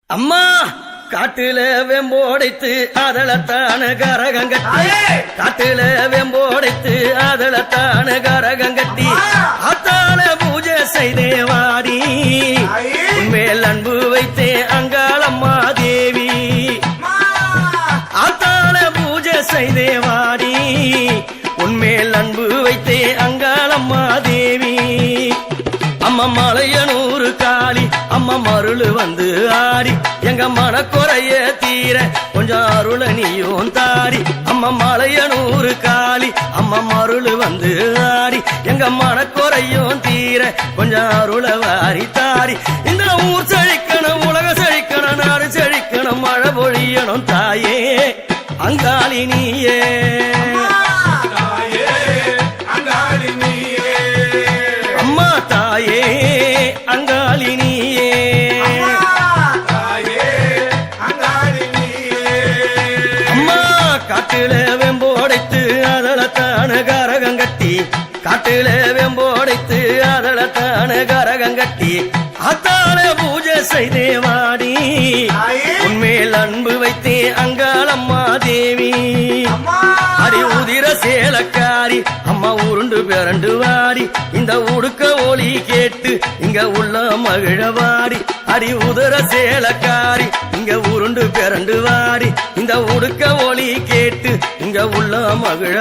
அம்மா காட்டுல வெம்போடைத்து அதளத்தான கரகங்கட்டி காட்டுல வெம்போடைத்து அதளத்தான கரகங்கட்டி அத்தான பூஜை செய்தே வாடி உன்மேல் அன்பு வைத்தே அங்காளம்மா தேவி அத்தான பூஜை செய்தே வாடி உன்மேல் அன்பு வைத்தே அங்காளம்மா தேவி அம்மா மலையனூறு காளி அம்மா மருள் வந்து ஆடி எங்க மனக்குறைய தீர கொஞ்சம் அருள நீயும் தாரி அம்மா மலையனூறு காளி அம்மா மருள் வந்து ஆடி எங்க மனக்குறையும் தீர கொஞ்சம் அருள வாரி தாரி இந்த ஊர் செழிக்கணும் உலக செழிக்கணும் நாடு செழிக்கணும் மழை பொழியணும் தாயே அங்காளி நீயே தாயே அங்காளினியே அம்மா காட்டுல வெம்போடைத்து அதளத்தான கரகங்கட்டி காட்டுல வெம்போடைத்து அதளத்தான கரகங்கட்டி அத்தான பூஜை செய்தே வாடி உன்மேல் அன்பு வைத்தே அங்காளம்மா தேவி அடி உதிர சேலக்காரி அம்மா உருண்டு பிறண்டு வாடி இந்த உடுக்க ஒளி கேட்டு இங்க உள்ள மகிழவாடி அடி உதிர சேலக்காரி இங்க உருண்டு பிறண்டு வாடி இந்த உடுக்க ஒளி கேட்டு இங்க உள்ள மகிழ